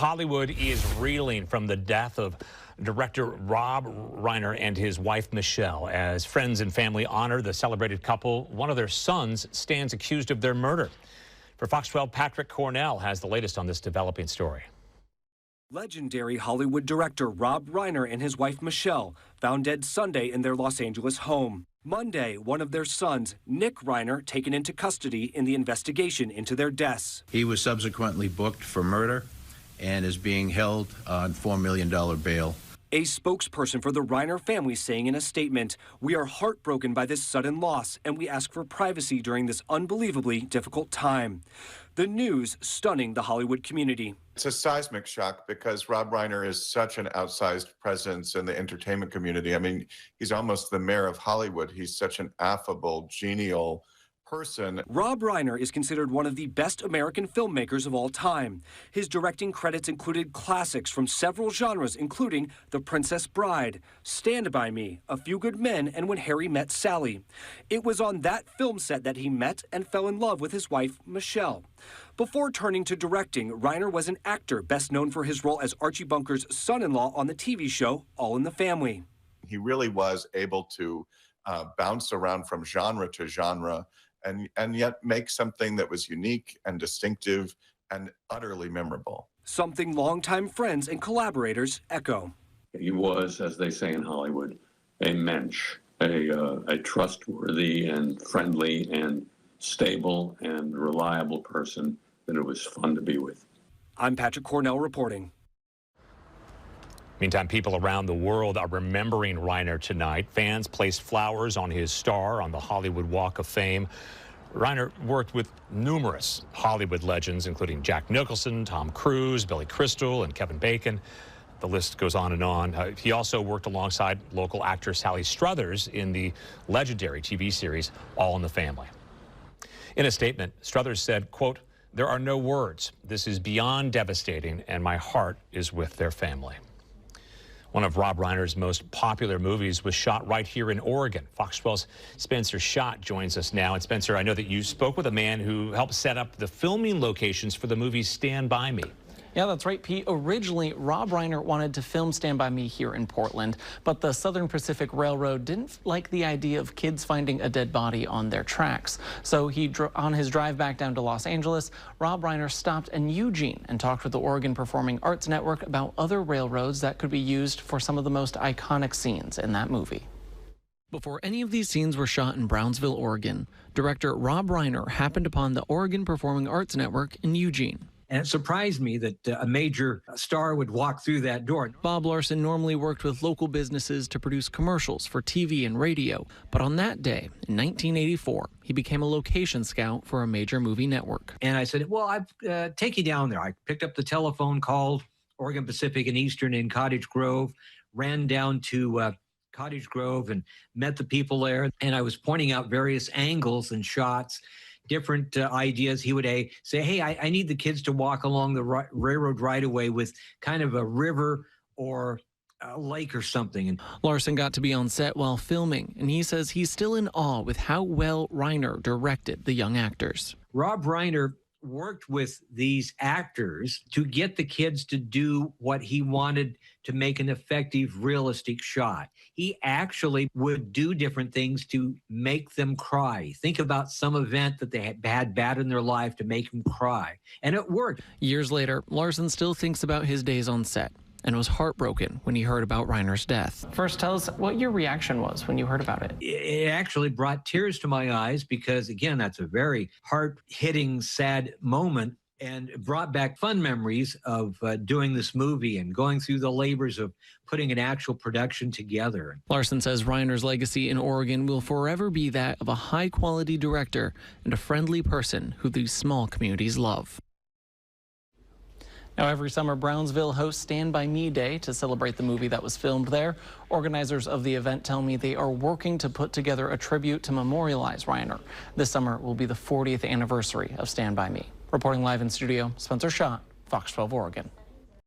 Hollywood is reeling from the death of director Rob Reiner and his wife Michelle. As friends and family honor the celebrated couple, one of their sons stands accused of their murder. For Fox 12, Patrick Cornell has the latest on this developing story. Legendary Hollywood director Rob Reiner and his wife Michelle found dead Sunday in their Los Angeles home. Monday, one of their sons, Nick Reiner, taken into custody in the investigation into their deaths. He was subsequently booked for murder and is being held on $4 million bail. A spokesperson for the Reiner family saying in a statement, "We are heartbroken by this sudden loss, and we ask for privacy during this unbelievably difficult time." The news stunning the Hollywood community. It's a seismic shock because Rob Reiner is such an outsized presence in the entertainment community. I mean, he's almost the mayor of Hollywood. He's such an affable, genial person. Rob Reiner is considered one of the best American filmmakers of all time. His directing credits included classics from several genres, including The Princess Bride, Stand By Me, A Few Good Men, and When Harry Met Sally. It was on that film set that he met and fell in love with his wife, Michelle. Before turning to directing, Reiner was an actor, best known for his role as Archie Bunker's son-in-law on the TV show All in the Family. He really was able to bounce around from genre to genre and yet make something that was unique and distinctive and utterly memorable. Something longtime friends and collaborators echo. He was, as they say in Hollywood, a mensch, a trustworthy and friendly and stable and reliable person that it was fun to be with. I'm Patrick Cornell reporting. Meantime, people around the world are remembering Reiner tonight. Fans placed flowers on his star on the Hollywood Walk of Fame. Reiner worked with numerous Hollywood legends, including Jack Nicholson, Tom Cruise, Billy Crystal, and Kevin Bacon. The list goes on and on. He also worked alongside local actor Sally Struthers in the legendary TV series All in the Family. In a statement, Struthers said, quote, "There are no words. This is beyond devastating, and my heart is with their family." One of Rob Reiner's most popular movies was shot right here in Oregon. Fox 12's Spencer Schott joins us now. And Spencer, I know that you spoke with a man who helped set up the filming locations for the movie Stand By Me. Yeah, that's right, Pete. Originally, Rob Reiner wanted to film Stand By Me here in Portland, but the Southern Pacific Railroad didn't like the idea of kids finding a dead body on their tracks. So on his drive back down to Los Angeles, Rob Reiner stopped in Eugene and talked with the Oregon Performing Arts Network about other railroads that could be used for some of the most iconic scenes in that movie. Before any of these scenes were shot in Brownsville, Oregon, director Rob Reiner happened upon the Oregon Performing Arts Network in Eugene. And it surprised me that a major star would walk through that door. Bob Larson normally worked with local businesses to produce commercials for TV and radio. But on that day, in 1984, he became a location scout for a major movie network. And I said, well, I'll take you down there. I picked up the telephone, called Oregon Pacific and Eastern in Cottage Grove, ran down to Cottage Grove and met the people there. And I was pointing out various angles and shots, different ideas. He would say, hey, I need the kids to walk along the railroad right-of-way with kind of a river or a lake or something. And Larson got to be on set while filming, and he says he's still in awe with how well Reiner directed the young actors. Rob Reiner worked with these actors to get the kids to do what he wanted to make an effective, realistic shot. He actually would do different things to make them cry. Think about some event that they had bad in their life to make them cry. And it worked. Years later, Larson still thinks about his days on set and was heartbroken when he heard about Reiner's death. First, tell us what your reaction was when you heard about it. It actually brought tears to my eyes because, again, that's a very hard-hitting, sad moment, and it brought back fun memories of doing this movie and going through the labors of putting an actual production together. Larson says Reiner's legacy in Oregon will forever be that of a high-quality director and a friendly person who these small communities love. Now, every summer, Brownsville hosts Stand By Me Day to celebrate the movie that was filmed there. Organizers of the event tell me they are working to put together a tribute to memorialize Reiner. This summer will be the 40th anniversary of Stand By Me. Reporting live in studio, Spencer Schott, Fox 12 Oregon.